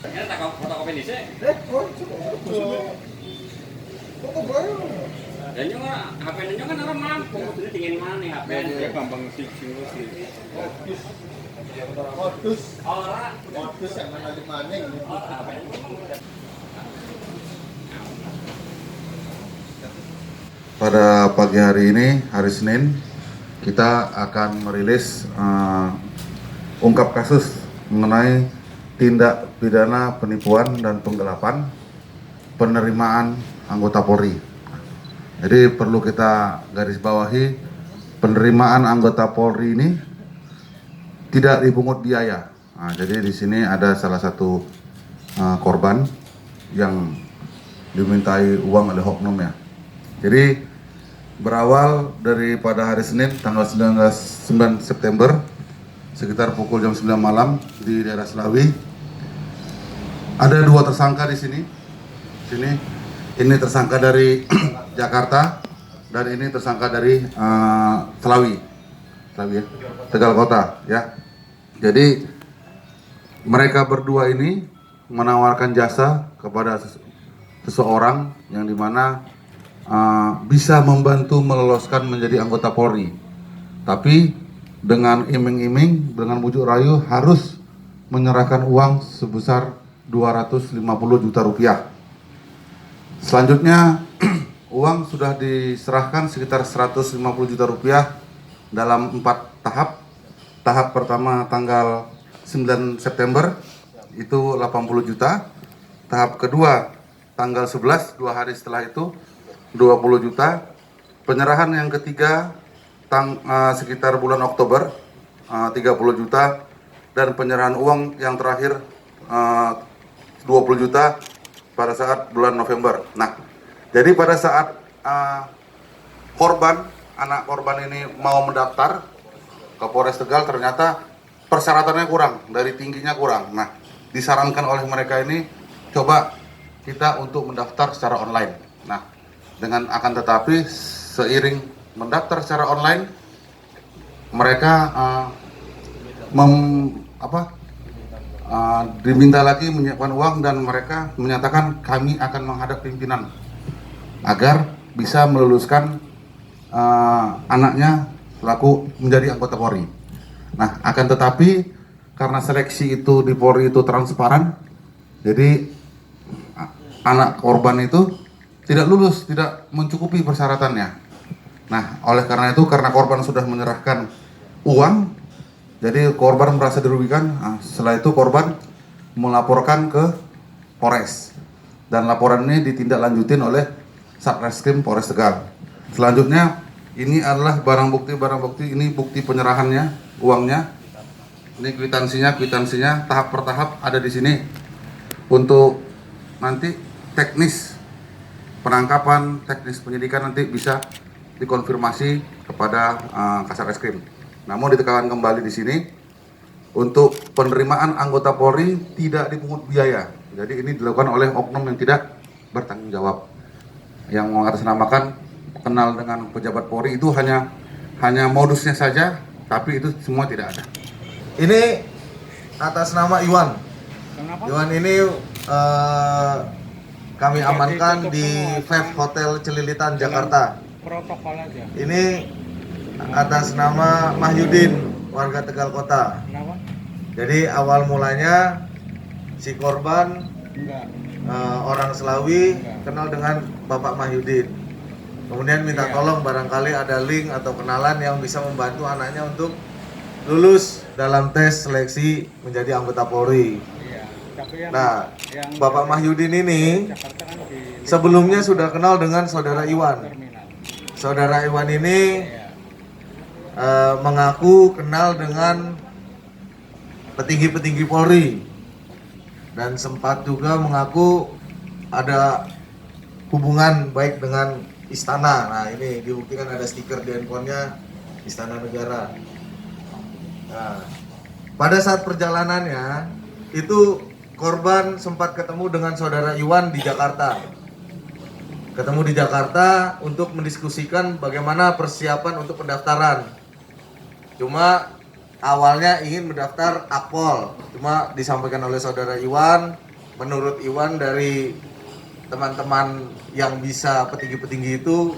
Ini tak fotokopi ini sih. Dan juga HP ini kan orang mampu, ini tinggal mana nih HP? Dia gampang sih. Modus yang menarik maning. Pada pagi hari ini, hari Senin, kita akan merilis ungkap kasus mengenai tindak pidana penipuan dan penggelapan penerimaan anggota Polri. Jadi perlu kita garis bawahi, penerimaan anggota Polri ini tidak dipungut biaya. Nah, jadi di sini ada salah satu korban yang dimintai uang oleh oknum ya. Jadi berawal daripada hari Senin tanggal 9 September sekitar pukul jam 9 malam di daerah Selawi. Ada dua tersangka di sini. Ini tersangka dari Jakarta dan ini tersangka dari Selawi ya, Tegal Kota ya. Jadi mereka berdua ini menawarkan jasa kepada seseorang yang dimana bisa membantu meloloskan menjadi anggota Polri, tapi dengan iming-iming, dengan bujuk rayu harus menyerahkan uang sebesar 250 juta rupiah. Selanjutnya uang sudah diserahkan sekitar 150 juta rupiah dalam 4 tahap. Tahap pertama tanggal 9 September itu 80 juta. Tahap kedua tanggal 11, 2 hari setelah itu 20 juta. Penyerahan yang ketiga sekitar bulan Oktober 30 juta. Dan penyerahan uang yang terakhir 20 juta pada saat bulan November. Nah, jadi pada saat anak korban ini mau mendaftar ke Polres Tegal, ternyata persyaratannya kurang, dari tingginya kurang. Nah, disarankan oleh mereka ini coba kita untuk mendaftar secara online. Nah, dengan akan tetapi seiring mendaftar secara online, mereka diminta lagi menyiapkan uang dan mereka menyatakan kami akan menghadap pimpinan agar bisa meluluskan anaknya selaku menjadi anggota Polri. Nah, akan tetapi karena seleksi itu di Polri itu transparan, jadi anak korban itu tidak lulus, tidak mencukupi persyaratannya. Nah, oleh karena itu, karena korban sudah menyerahkan uang, jadi korban merasa dirugikan. Nah, setelah itu korban melaporkan ke Polres. Dan laporan ini ditindaklanjutin oleh Satreskrim Polres Tegal. Selanjutnya, ini adalah barang bukti, ini bukti penyerahannya, uangnya. Ini kwitansinya tahap per tahap ada di sini. Untuk nanti teknis penangkapan, teknis penyidikan nanti bisa dikonfirmasi kepada Kasat Reskrim. Namun ditekankan kembali di sini untuk penerimaan anggota Polri tidak dipungut biaya. Jadi ini dilakukan oleh oknum yang tidak bertanggung jawab, yang mengatasnamakan kenal dengan pejabat Polri. Itu hanya modusnya saja, tapi itu semua tidak ada. Ini atas nama Iwan. Iwan ini kami amankan di Five Hotel Celilitan, Jakarta. Protokol aja. Ini atas nama Mahyudin, warga Tegal Kota. Kenapa? Jadi awal mulanya si korban Enggak. orang Selawi kenal dengan Bapak Mahyudin. Kemudian minta tolong barangkali ada link atau kenalan yang bisa membantu anaknya untuk lulus dalam tes seleksi menjadi anggota Polri. Iya. Tapi yang Bapak Mahyudin ini Jakarta kan di sebelumnya sudah kenal dengan saudara Iwan. terminal. Saudara Iwan ini mengaku kenal dengan petinggi-petinggi Polri dan sempat juga mengaku ada hubungan baik dengan istana. Nah, ini dibuktikan ada stiker di handphonenya Istana Negara. Nah, pada saat perjalanannya itu korban sempat ketemu dengan saudara Iwan di Jakarta. Ketemu di Jakarta untuk mendiskusikan bagaimana persiapan untuk pendaftaran. Cuma awalnya ingin mendaftar Akpol, cuma disampaikan oleh saudara Iwan menurut Iwan dari teman-teman yang bisa petinggi-petinggi itu,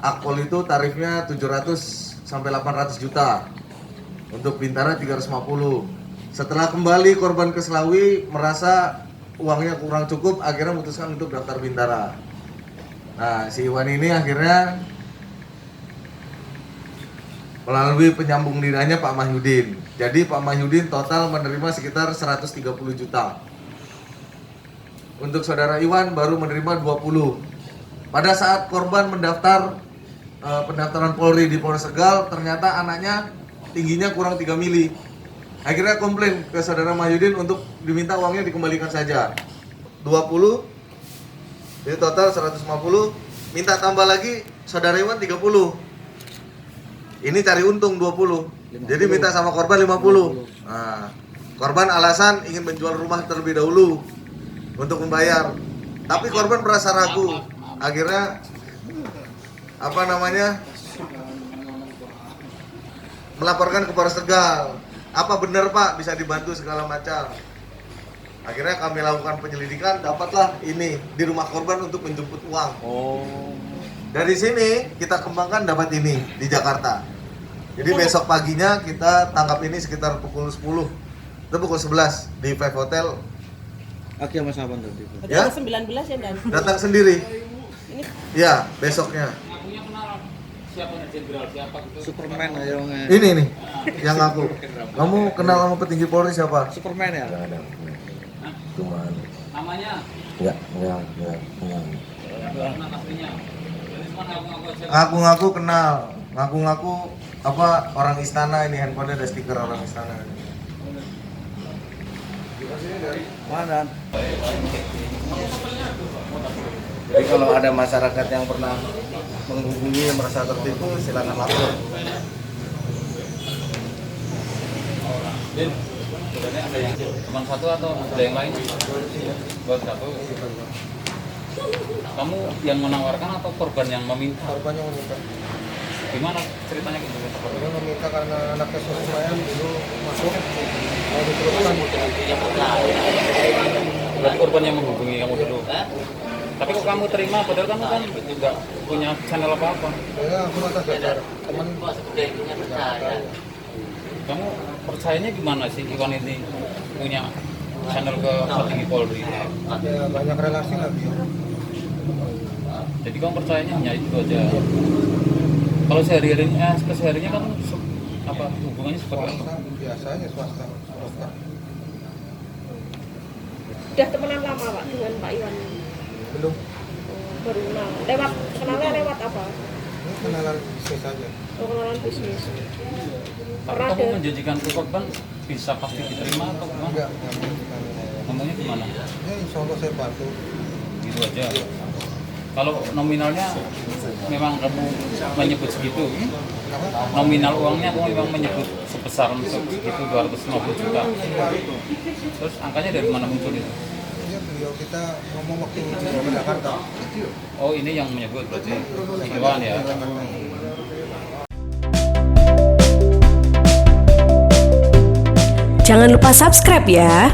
Akpol itu tarifnya 700 sampai 800 juta. Untuk Bintara 350. Setelah kembali korban ke Selawi merasa uangnya kurang cukup, akhirnya memutuskan untuk daftar Bintara. Nah, si Iwan ini akhirnya melalui penyambung lidahnya Pak Mahyudin. Jadi Pak Mahyudin total menerima sekitar 130 juta. Untuk saudara Iwan baru menerima 20. Pada saat korban mendaftar pendaftaran Polri di Polres Tegal, ternyata anaknya tingginya kurang 3 mili. Akhirnya komplain ke saudara Mahyudin untuk diminta uangnya dikembalikan saja. 20, jadi total 150, minta tambah lagi saudara Iwan 30. Ini cari untung 20. Jadi minta sama korban 50. Nah, korban alasan ingin menjual rumah terlebih dahulu untuk membayar. Tapi korban merasa ragu. Akhirnya melaporkan ke Polres Tegal. Apa benar Pak bisa dibantu segala macam. Akhirnya kami lakukan penyelidikan, dapatlah ini di rumah korban untuk menjemput uang. Dari sini kita kembangkan dapat ini di Jakarta. Jadi besok paginya kita tangkap ini sekitar pukul 10 atau pukul 11 di Five Hotel. Oke, Mas Abang tadi. Ya? 19 ya Dan. Datang sendiri. Ini Ya, besoknya. Akunya kenal siapa nih jenderal siapa gitu. Superman ayo Ini nih yang aku. Kamu kenal sama petinggi Polri siapa? Superman ya? Enggak ada. Cuma Namanya enggak. nama aslinya. Jadi cuma ngaku-ngaku aja. Ngaku-ngaku kenal. Ngaku-ngaku orang istana, ini handphonenya ada stiker orang istana. Mana? Jadi kalau ada masyarakat yang pernah menghubungi merasa tertipu, silakan lapor. Din, sebenarnya ada yang cuma satu atau ada yang lain? Buat satu. Kamu yang menawarkan atau korban yang meminta? Korban yang meminta. Gimana ceritanya gitu? Korban meminta karena anaknya saya dulu masuk mau diteruskan. Berarti korban yang menghubungi kamu dulu. Tapi kok kamu terima, padahal kamu kan nggak punya channel apa-apa. Ya, aku atas dasar teman. Kamu percayanya gimana sih Iwan ini punya channel ke petinggi Polri? Ya, banyak relasi lagi. Jadi kamu percayanya hanya itu aja. Kalau kesehariannya kamu apa hubungannya seperti apa? Biasanya swasta. udah temenan lama Pak dengan Pak Iwan? Belum. Baru kenal. Kenalnya lewat apa? Ini kenalan bisnis saja. Oh, kenalan bisnis. Tapi kamu menjanjikan ke korban bisa pasti diterima atau gimana? Enggak. Ngomongnya gimana? Ya, insya Allah saya bantu. Gitu aja. Kalau nominalnya memang kamu menyebut segitu, nominal uangnya kamu memang menyebut sebesar segitu 250 juta. Terus angkanya dari mana muncul itu? Ya, beliau kita ngomong waktu di Jakarta. Oh, ini yang menyebut berarti Iwan ya. Jangan lupa subscribe ya.